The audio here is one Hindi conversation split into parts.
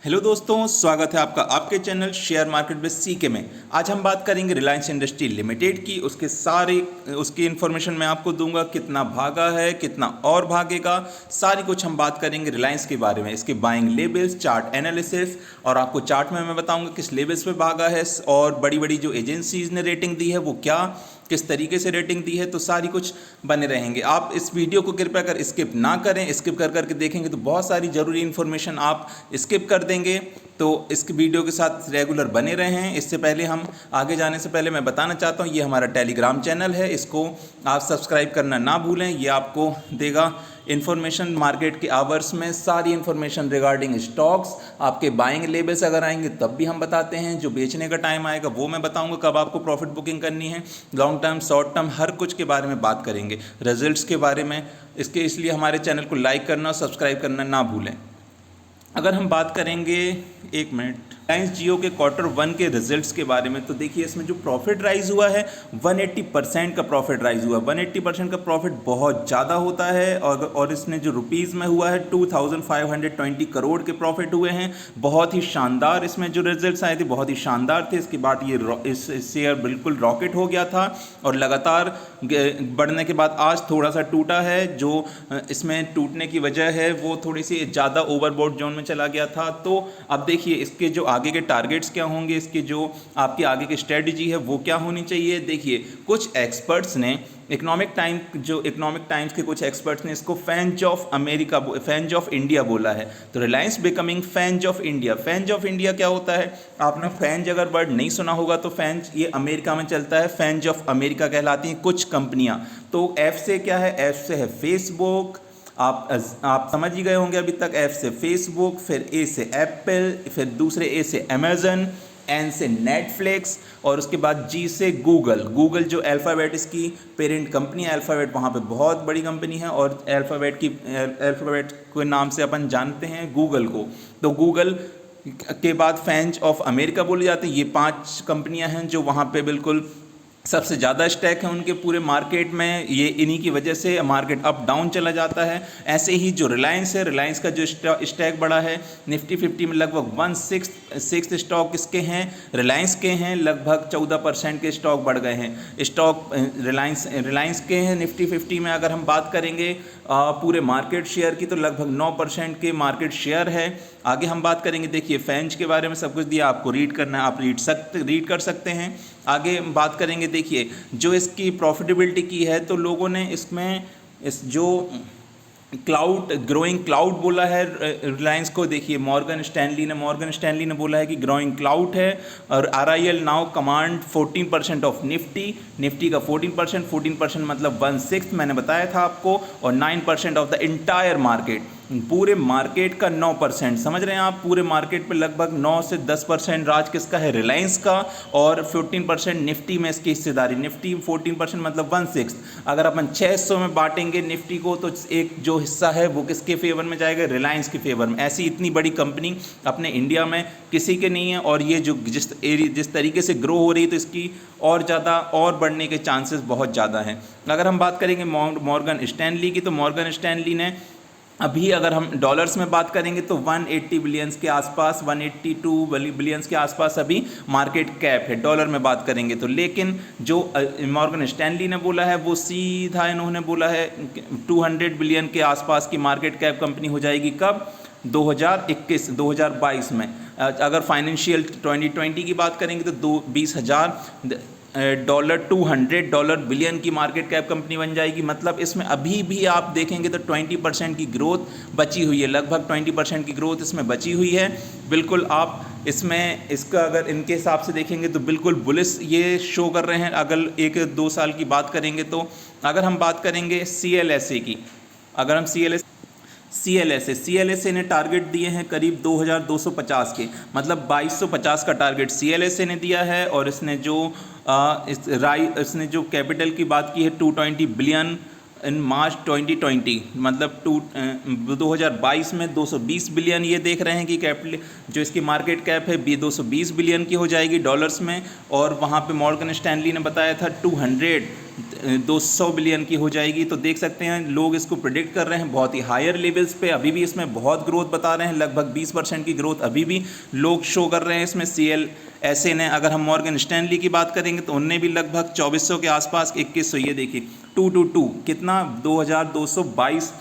हेलो दोस्तों, स्वागत है आपका आपके channel share market with CK में। आज हम बात करेंगे रिलायंस इंडस्ट्री लिमिटेड की। उसकी इन्फॉर्मेशन मैं आपको दूंगा, कितना भागा है, कितना और भागेगा, सारी कुछ हम बात करेंगे रिलायंस के बारे में, इसके बाइंग लेवल्स, चार्ट एनालिसिस, और आपको चार्ट में मैं बताऊंगा किस लेवल्स पे भागा है, और बड़ी बड़ी जो एजेंसीज ने रेटिंग दी है वो क्या किस तरीके से रेटिंग दी है, तो सारी कुछ बने रहेंगे। आप इस वीडियो को कृपया कर स्किप ना करें, स्किप कर करके देखेंगे तो बहुत सारी ज़रूरी इन्फॉर्मेशन आप स्किप कर देंगे। तो इस वीडियो के साथ रेगुलर बने रहें। इससे पहले हम आगे जाने से पहले मैं बताना चाहता हूँ, ये हमारा टेलीग्राम चैनल है, इसको आप सब्सक्राइब करना ना भूलें। ये आपको देगा इन्फॉर्मेशन मार्केट के आवर्स में, सारी इन्फॉर्मेशन रिगार्डिंग स्टॉक्स, आपके बाइंग लेवल्स अगर आएंगे तब भी हम बताते हैं, जो बेचने का टाइम आएगा वो मैं बताऊंगा, कब आपको प्रॉफिट बुकिंग करनी है, लॉन्ग टर्म शॉर्ट टर्म हर कुछ के बारे में बात करेंगे, रिजल्ट्स के बारे में। इसलिए हमारे चैनल को लाइक करना और सब्सक्राइब करना ना भूलें। अगर हम बात करेंगे, एक मिनट, रिलायंस जियो के Q1 के रिजल्ट्स के बारे में, तो देखिए इसमें जो प्रॉफिट राइज हुआ है 180% का प्रॉफिट राइज हुआ। 180% का प्रॉफिट बहुत ज़्यादा होता है, और इसने जो रुपीज़ में हुआ है 2520 करोड़ के प्रॉफिट हुए हैं। बहुत ही शानदार इसमें जो रिजल्ट्स आए थे बहुत ही शानदार थे। इसके बाद ये इस शेयर बिल्कुल रॉकेट हो गया था, और लगातार बढ़ने के बाद आज थोड़ा सा टूटा है। जो इसमें टूटने की वजह है वो थोड़ी सी ज़्यादा ओवरबॉट जोन में चला गया था। तो अब देखिए इसके जो आगे के टारगेट्स क्या होंगे, इसके जो आपकी आगे की स्ट्रेटजी है वो क्या होनी चाहिए। देखिए कुछ एक्सपर्ट्स ने इकोनॉमिक टाइम्स के कुछ एक्सपर्ट्स ने इसको फैंज ऑफ इंडिया बोला है। तो Reliance becoming fangs of India. Fangs of India क्या होता है? आपने फैंज अगर वर्ड नहीं सुना होगा तो फैंज ये अमेरिका में चलता है, फैंज ऑफ अमेरिका कहलाती हैं कुछ कंपनियां। तो एफ से क्या है? एफ से है फेसबुक, आप समझ ही गए होंगे अभी तक। एफ से फेसबुक, फिर ए से एप्पल, फिर दूसरे ए से अमेजन, एन से नेटफ्लिक्स, और उसके बाद जी से गूगल जो अल्फ़ाबेट इसकी पेरेंट कंपनी है। अल्फ़ाबेट वहाँ पे बहुत बड़ी कंपनी है, और अल्फ़ाबेट के नाम से अपन जानते हैं गूगल को। तो गूगल के बाद फैंज ऑफ अमेरिका बोले जाते हैं। ये 5 कंपनियां हैं जो वहाँ पे बिल्कुल सबसे ज़्यादा स्टैक है उनके पूरे मार्केट में। ये इन्हीं की वजह से मार्केट अप डाउन चला जाता है। ऐसे ही जो रिलायंस है, रिलायंस का जो स्टैक बड़ा है निफ्टी 50 में, लगभग 1/6 स्टॉक इसके हैं, रिलायंस के हैं। लगभग 14% के स्टॉक बढ़ गए हैं। स्टॉक रिलायंस के हैं निफ्टी 50 में। अगर हम बात करेंगे पूरे मार्केट शेयर की, तो लगभग 9% के मार्केट शेयर है। आगे हम बात करेंगे, देखिए फैंज के बारे में सब कुछ दिया, आपको रीड करना है, आप रीड कर सकते हैं। आगे बात करेंगे, देखिए जो इसकी प्रॉफिटेबिलिटी की है, तो लोगों ने इसमें इस जो ग्रोइंग क्लाउड बोला है रिलायंस को। देखिए मॉर्गन स्टैनली ने बोला है कि ग्रोइंग क्लाउड है। और RIL now command 14% of Nifty का 14% मतलब 1/6 मैंने बताया था आपको, और 9% ऑफ द इंटायर मार्केट, पूरे मार्केट का 9%। समझ रहे हैं आप? पूरे मार्केट पे लगभग 9 से 10% राज किसका है? रिलायंस का, और 14% निफ्टी में इसकी हिस्सेदारी। निफ्टी 14% मतलब 1/6। अगर अपन 600 में बांटेंगे निफ्टी को, तो एक जो हिस्सा है वो किसके फेवर में जाएगा? रिलायंस के फेवर में। ऐसी इतनी बड़ी कंपनी अपने इंडिया में किसी के नहीं है, और ये जो जिस तरीके से ग्रो हो रही है, तो इसकी और ज़्यादा और बढ़ने के चांसेस बहुत ज़्यादा हैं। अगर हम बात करेंगे मॉर्गन स्टैनली की, तो मॉर्गन स्टैनली ने अभी, अगर हम डॉलर्स में बात करेंगे, तो 180 बिलियंस के आसपास, 182 बिलियंस के आसपास अभी मार्केट कैप है डॉलर में बात करेंगे तो। लेकिन जो मॉर्गन स्टैनली ने बोला है वो सीधा इन्होंने बोला है 200 बिलियन के आसपास की मार्केट कैप कंपनी हो जाएगी। कब? 2022 में। अगर फाइनेंशियल 2020 की बात करेंगे तो $200 बिलियन की मार्केट कैप कंपनी बन जाएगी। मतलब इसमें अभी भी आप देखेंगे तो 20% की ग्रोथ बची हुई है, लगभग 20% की ग्रोथ इसमें बची हुई है। बिल्कुल आप इसका अगर इनके हिसाब से देखेंगे तो बिल्कुल बुलिश ये शो कर रहे हैं। अगर 1-2 साल की बात करेंगे तो, अगर हम बात करेंगे CLSA की, अगर हम CLSA ने टारगेट दिए हैं करीब 2250 के, मतलब 2250 का टारगेट CLSA ने दिया है। और इसने जो कैपिटल की बात की है 220 बिलियन इन मार्च 2020, मतलब 2022 में 220 बिलियन ये देख रहे हैं कि कैपिटल जो इसकी मार्केट कैप है 220 बिलियन की हो जाएगी डॉलर्स में, और वहाँ पे मॉर्गन स्टैनली ने बताया था 200 बिलियन की हो जाएगी। तो देख सकते हैं लोग इसको प्रिडिक्ट कर रहे हैं बहुत ही हायर लेवल्स पे, अभी भी इसमें बहुत ग्रोथ बता रहे हैं, लगभग 20% की ग्रोथ अभी भी लोग शो कर रहे हैं इसमें। CLSA ने, अगर हम मॉर्गन स्टैनली की बात करेंगे तो उनने भी लगभग 2400 के आसपास 2100, ये देखिए 222 कितना 2222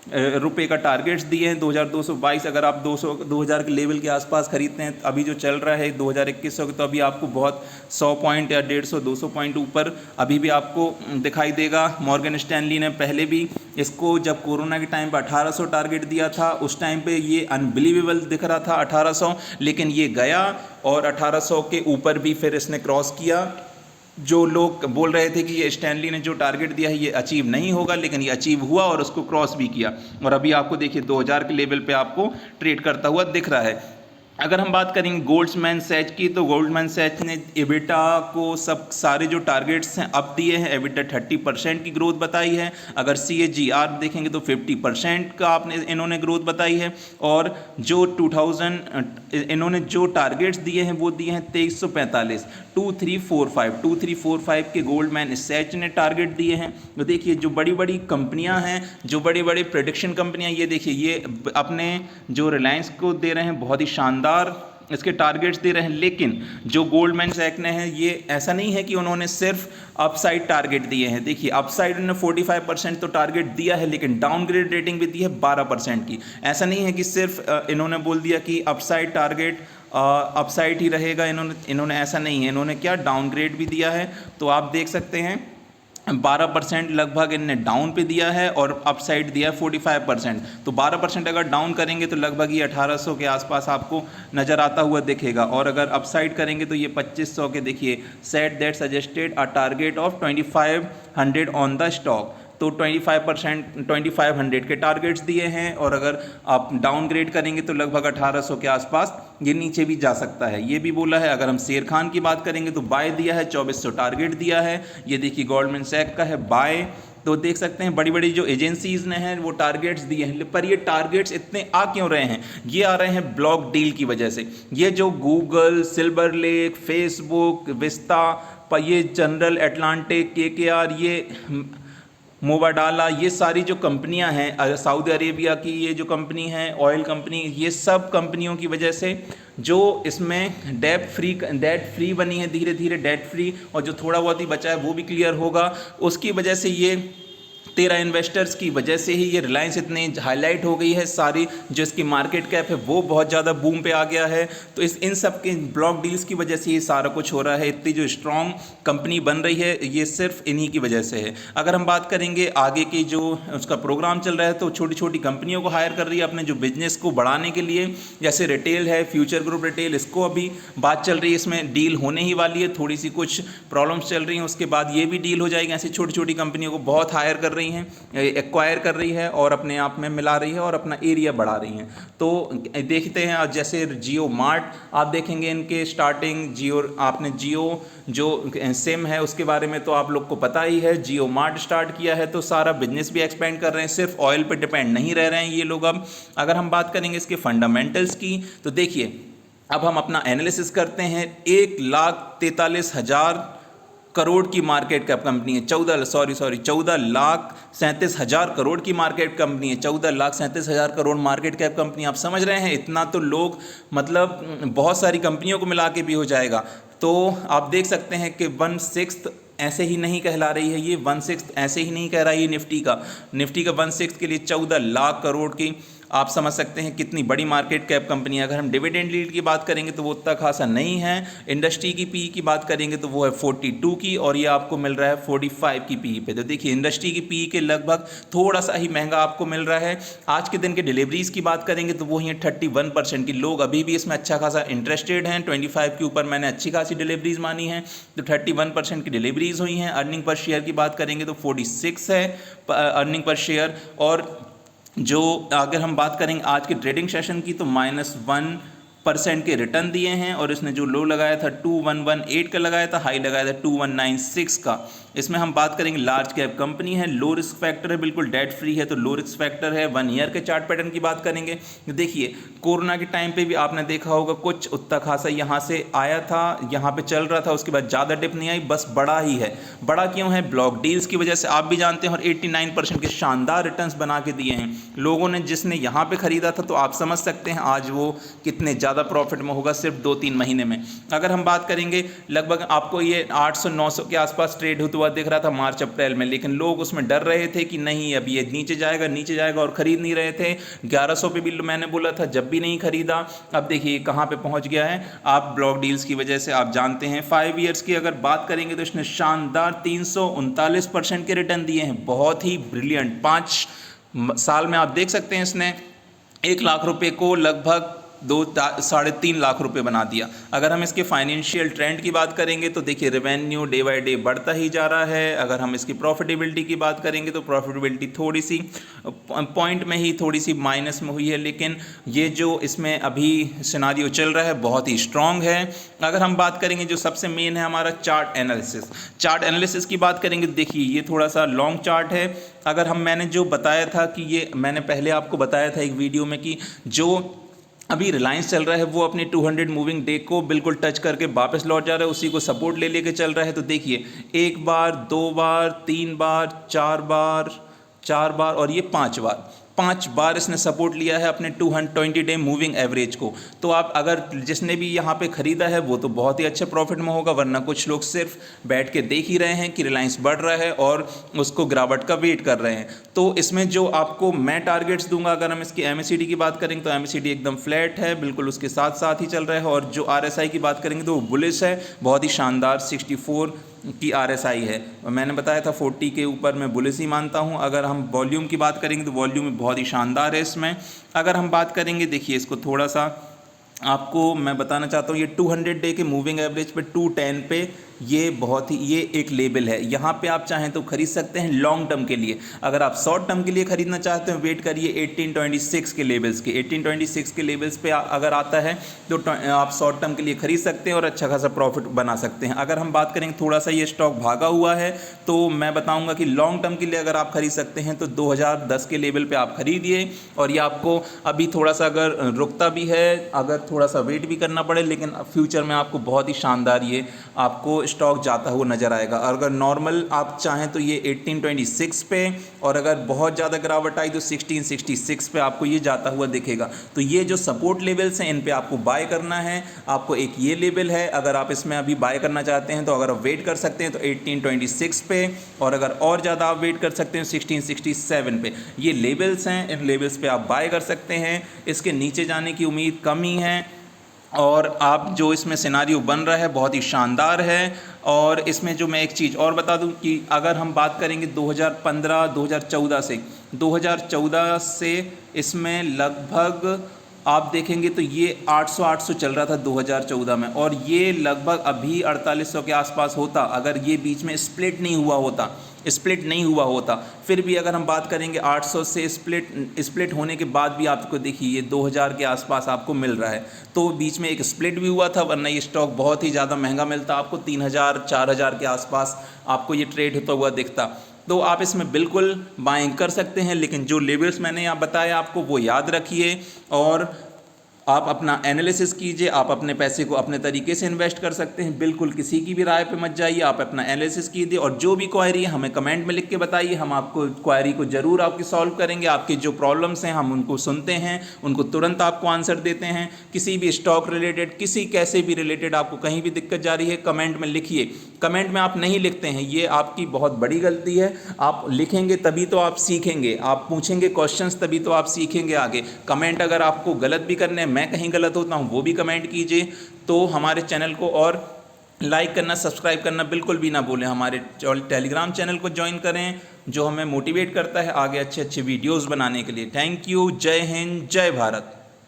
रुपए का टारगेट्स दिए हैं। 2222, अगर आप 2000 के लेवल के आसपास खरीदते हैं, अभी जो चल रहा है 2100 के, तो अभी आपको बहुत 100 पॉइंट या 150-200 पॉइंट ऊपर अभी भी आपको दिखाई देगा। मॉर्गन स्टैनली ने पहले भी इसको, जब कोरोना के टाइम पर 1800 टारगेट दिया था, उस टाइम पे ये अनबिलीवेबल दिख रहा था 1800, लेकिन ये गया और 1800 के ऊपर भी फिर इसने क्रॉस किया। जो लोग बोल रहे थे कि ये स्टैनली ने जो टारगेट दिया है ये अचीव नहीं होगा, लेकिन ये अचीव हुआ और उसको क्रॉस भी किया, और अभी आपको देखिए 2000 के लेवल पे आपको ट्रेड करता हुआ दिख रहा है। अगर हम बात करेंगे गोल्डमैन सैच की, तो गोल्डमैन सैच ने एबिटा को सब सारे जो टारगेट्स हैं अब दिए हैं। एबिटा 30% की ग्रोथ बताई है। अगर CAGR देखेंगे तो 50% का इन्होंने ग्रोथ बताई है। और जो 2000 इन्होंने जो टारगेट्स दिए हैं वो दिए हैं 2345, 2345 के गोल्डमैन सैच ने टारगेट दिए हैं। तो देखिए जो बड़ी बड़ी कंपनियां हैं, जो बड़ी बड़ी प्रेडिक्शन कंपनियां, ये देखिए ये अपने जो रिलायंस को दे रहे हैं बहुत ही शानदार इसके टारगेट्स दे रहे हैं। लेकिन जो गोल्डमैन सैच ने है, ये ऐसा नहीं है कि उन्होंने सिर्फ अपसाइड टारगेट दिए हैं। देखिए अपसाइड उन्होंने 45% तो टारगेट दिया है, लेकिन डाउनग्रेड रेटिंग भी दी है 12% की। ऐसा नहीं है कि सिर्फ इन्होंने बोल दिया कि अपसाइड टारगेट अपसाइड ही रहेगा, इन्होंने ऐसा नहीं है, इन्होंने क्या डाउनग्रेड भी दिया है। तो आप देख सकते हैं 12% लगभग इनने डाउन पे दिया है और अपसाइड दिया है 45%। तो 12% अगर डाउन करेंगे तो लगभग ये 1800 के आसपास आपको नज़र आता हुआ दिखेगा, और अगर अपसाइड करेंगे तो ये 2500 के। देखिए set that suggested a target of 2500 on the stock, तो 2500 के टारगेट्स दिए हैं, और अगर आप डाउनग्रेड करेंगे तो लगभग 1800 के आसपास ये नीचे भी जा सकता है, ये भी बोला है। अगर हम शेर खान की बात करेंगे तो बाय दिया है, 2400 टारगेट दिया है। ये देखिए गोल्डमैन सैक का है बाय। तो देख सकते हैं बड़ी बड़ी जो एजेंसीज ने हैं वो टारगेट्स दिए हैं, पर ये टारगेट्स इतने आ क्यों रहे हैं? ये आ रहे हैं ब्लॉक डील की वजह से। ये जो Google, silver lake, Facebook, vista, ये जनरल एटलांटिक, KKR, ये मोबाडाला, ये सारी जो कंपनियां हैं सऊदी अरेबिया की, ये जो कंपनी है ऑयल कंपनी, ये सब कंपनियों की वजह से जो इसमें डेट फ्री बनी है, धीरे धीरे डेट फ्री, और जो थोड़ा बहुत ही बचा है वो भी क्लियर होगा। उसकी वजह से ये 13 इन्वेस्टर्स की वजह से ही ये रिलायंस इतनी हाईलाइट हो गई है, सारी जो इसकी मार्केट कैप है वो बहुत ज़्यादा बूम पे आ गया है। तो इन सब के ब्लॉक डील्स की वजह से ये सारा कुछ हो रहा है। इतनी जो स्ट्रॉन्ग कंपनी बन रही है ये सिर्फ इन्हीं की वजह से है। अगर हम बात करेंगे आगे की जो उसका प्रोग्राम चल रहा है, तो छोटी छोटी कंपनियों को हायर कर रही है अपने जो बिजनेस को बढ़ाने के लिए, जैसे रिटेल है, फ्यूचर ग्रुप रिटेल, इसको अभी बात चल रही है, इसमें डील होने ही वाली है, थोड़ी सी कुछ प्रॉब्लम्स चल रही हैं, उसके बाद ये भी डील हो जाएगी। ऐसी छोटी छोटी कंपनियों को बहुत हायर कर रही हैं, एक्वायर कर रही है और अपने आप में मिला रही है और अपना एरिया बढ़ा रही हैं। तो देखते हैं जैसे जियो मार्ट आप देखेंगे, इनके स्टार्टिंग जियो, आपने जियो जो सिम है उसके बारे में तो आप लोग को पता ही है, जियो मार्ट स्टार्ट किया है, तो सारा बिजनेस भी एक्सपेंड कर रहे हैं, सिर्फ ऑयल पे डिपेंड नहीं रह रहे हैं ये लोग अब। अगर हम बात करेंगे इसके फंडामेंटल्स की, तो देखिए अब हम अपना एनालिसिस करते हैं। 1,43,000 करोड़ की मार्केट कैप कंपनी है, 14,37,000 करोड़ की मार्केट कंपनी है, 14,37,000 करोड़ मार्केट कैप कंपनी। आप समझ रहे हैं इतना तो लोग, मतलब बहुत सारी कंपनियों को मिला के भी हो जाएगा। तो आप देख सकते हैं कि 1/6 ऐसे ही नहीं कहला रही है, ये 1/6 ऐसे ही नहीं कह रहा है। ये निफ्टी का 1/6 के लिए 14 लाख करोड़ की आप समझ सकते हैं कितनी बड़ी मार्केट कैप कंपनी है। अगर हम डिविडेंड यील्ड की बात करेंगे तो वो उतना खासा नहीं है। इंडस्ट्री की पी की बात करेंगे तो वो है 42 की, और ये आपको मिल रहा है 45 की पी पे। तो देखिए इंडस्ट्री की पी के लगभग थोड़ा सा ही महंगा आपको मिल रहा है। आज के दिन के डिलीवरीज की बात करेंगे तो वो ही है 31% की। लोग अभी भी इसमें अच्छा खासा इंटरेस्टेड हैं। 25 के ऊपर मैंने अच्छी खासी डिलीवरीज मानी है, तो 31% की डिलीवरीज हुई हैं। अर्निंग पर शेयर की बात करेंगे तो 46 है अर्निंग पर शेयर। और जो अगर हम बात करेंगे आज के ट्रेडिंग सेशन की, तो -1% के रिटर्न दिए हैं, और इसने जो लो लगाया था 2118 का लगाया था, हाई लगाया था 2196 का। इसमें हम बात करेंगे लार्ज कैप कंपनी है, लो रिस्क फैक्टर है, बिल्कुल डेट फ्री है तो लो रिस्क फैक्टर है। 1 ईयर के चार्ट पैटर्न की बात करेंगे। देखिए कोरोना के टाइम पे भी आपने देखा होगा कुछ उतना खासा यहाँ से आया था, यहाँ पे चल रहा था, उसके बाद ज़्यादा डिप नहीं आई, बस बड़ा ही है। बड़ा क्यों है? ब्लॉक डील्स की वजह से, आप भी जानते हैं। और 89% के शानदार रिटर्न्स बना के दिए हैं लोगों ने। जिसने यहाँ पे खरीदा था तो आप समझ सकते हैं आज वो कितने ज़्यादा प्रॉफिट में होगा सिर्फ 2-3 महीने में। अगर हम बात करेंगे लगभग आपको ये 800-900 के आसपास ट्रेड होता हुआ दिख रहा था मार्च अप्रैल में, लेकिन लोग उसमें डर रहे थे कि नहीं अब ये नीचे जाएगा और ख़रीद नहीं रहे थे। 1100 पे भी मैंने बोला था, जब भी नहीं खरीदा। अब देखिए कहाँ पे पहुँच गया है, आप ब्लॉक डील्स की वजह से आप जानते हैं। 5 ईयर्स की अगर बात करेंगे तो इसने शानदार 339% के रिटर्न दिए हैं, बहुत ही ब्रिलियंट। 5 साल में आप देख सकते हैं इसने 1 लाख रुपए को लगभग 2-3.5 लाख रुपए बना दिया। अगर हम इसके फाइनेंशियल ट्रेंड की बात करेंगे तो देखिए रेवेन्यू डे बाय डे बढ़ता ही जा रहा है। अगर हम इसकी प्रॉफिटेबिलिटी की बात करेंगे तो प्रॉफिटेबिलिटी थोड़ी सी पॉइंट में ही थोड़ी सी माइनस में हुई है, लेकिन ये जो इसमें अभी सिनारियो चल रहा है बहुत ही स्ट्रांग है। अगर हम बात करेंगे जो सबसे मेन है हमारा चार्ट एनालिसिस की बात करेंगे, देखिए ये थोड़ा सा लॉन्ग चार्ट है। अगर मैंने जो बताया था कि ये मैंने पहले आपको बताया था एक वीडियो में कि जो अभी रिलायंस चल रहा है वो अपने 200 मूविंग डे को बिल्कुल टच करके वापस लौट जा रहा है, उसी को सपोर्ट लेके चल रहा है। तो देखिए 1 बार 2 बार 3 बार 4 बार और ये 5 बार इसने सपोर्ट लिया है अपने 220 डे मूविंग एवरेज को। तो आप अगर जिसने भी यहाँ पे ख़रीदा है वो तो बहुत ही अच्छे प्रॉफिट में होगा, वरना कुछ लोग सिर्फ बैठ के देख ही रहे हैं कि रिलायंस बढ़ रहा है और उसको गिरावट का वेट कर रहे हैं। तो इसमें जो आपको मैं टारगेट्स दूंगा, अगर हम इसकी MACD की बात करेंगे तो MACD एकदम फ्लैट है, बिल्कुल उसके साथ साथ ही चल रहा है। और जो RSI की बात करेंगे तो वो बुलिश है, बहुत ही शानदार 64 की RSI है। मैंने बताया था 40 के ऊपर मैं बुलिश ही मानता हूं। अगर हम वॉल्यूम की बात करेंगे तो वॉल्यूम बहुत ही शानदार है इसमें। अगर हम बात करेंगे, देखिए इसको थोड़ा सा आपको मैं बताना चाहता हूँ, ये 200 डे के मूविंग एवरेज पे 210 पे ये एक लेवल है। यहाँ पे आप चाहें तो खरीद सकते हैं लॉन्ग टर्म के लिए। अगर आप शॉर्ट टर्म के लिए खरीदना चाहते हैं वेट करिए 1826 के लेवल्स के। 1826 के लेवल्स पे अगर आता है तो आप शॉर्ट टर्म के लिए खरीद सकते हैं और अच्छा खासा प्रॉफिट बना सकते हैं। अगर हम बात करेंगे थोड़ा सा ये स्टॉक भागा हुआ है तो मैं बताऊँगा कि लॉन्ग टर्म के लिए अगर आप खरीद सकते हैं तो 2010 के लेवल पर आप खरीदिए। और ये आपको अभी थोड़ा सा अगर रुकता भी है, अगर थोड़ा सा वेट भी करना पड़े, लेकिन फ्यूचर में आपको बहुत ही शानदार ये आपको स्टॉक जाता हुआ नजर आएगा। अगर नॉर्मल आप चाहें तो ये 1826 पे, और अगर बहुत ज़्यादा गिरावट आई तो 1666 पे आपको ये जाता हुआ दिखेगा। तो ये जो सपोर्ट लेवल्स हैं इन पे आपको बाय करना है। आपको एक ये लेवल है, अगर आप इसमें अभी बाय करना चाहते हैं तो अगर आप वेट कर सकते हैं तो 1826 पे, और अगर और ज़्यादा आप वेट कर सकते हैं 1667 पे। ये लेवल्स हैं, इन लेवल्स पे आप बाय कर सकते हैं। इसके नीचे जाने की उम्मीद कम ही है। और आप जो इसमें सिनारियो बन रहा है बहुत ही शानदार है। और इसमें जो मैं एक चीज़ और बता दूं कि अगर हम बात करेंगे 2014 से इसमें लगभग आप देखेंगे तो ये 800 चल रहा था 2014 में, और ये लगभग अभी 4800 के आसपास होता अगर ये बीच में स्प्लिट नहीं हुआ होता। फिर भी अगर हम बात करेंगे 800 से स्प्लिट होने के बाद भी आपको देखिए ये 2000 के आसपास आपको मिल रहा है। तो बीच में एक स्प्लिट भी हुआ था, वरना ये स्टॉक बहुत ही ज़्यादा महंगा मिलता, आपको 3000-4000 के आसपास आपको ये ट्रेड होता हुआ दिखता। तो आप इसमें बिल्कुल बाइंग कर सकते हैं, लेकिन जो लेवल्स मैंने यहाँ बताया आपको वो याद रखिए और आप अपना एनालिसिस कीजिए। आप अपने पैसे को अपने तरीके से इन्वेस्ट कर सकते हैं, बिल्कुल किसी की भी राय पे मत जाइए। आप अपना एनालिसिस कीजिए और जो भी क्वायरी है हमें कमेंट में लिख के बताइए, हम आपको क्वायरी को ज़रूर आपकी सॉल्व करेंगे। आपके जो प्रॉब्लम्स हैं हम उनको सुनते हैं, उनको तुरंत आपको आंसर देते हैं। किसी भी स्टॉक रिलेटेड, किसी कैसे भी रिलेटेड आपको कहीं भी दिक्कत जा रही है कमेंट में लिखिए। कमेंट में आप नहीं लिखते हैं, ये आपकी बहुत बड़ी गलती है। आप लिखेंगे तभी तो आप सीखेंगे, आप पूछेंगे क्वेश्चंस तभी तो आप सीखेंगे आगे। कमेंट अगर आपको गलत भी करने हैं, मैं कहीं गलत होता हूँ वो भी कमेंट कीजिए। तो हमारे चैनल को और लाइक करना, सब्सक्राइब करना बिल्कुल भी ना भूलें। हमारे टेलीग्राम चैनल को ज्वाइन करें जो हमें मोटिवेट करता है आगे अच्छे अच्छे वीडियोज़ बनाने के लिए। Thank you. जय हिंद, जय भारत।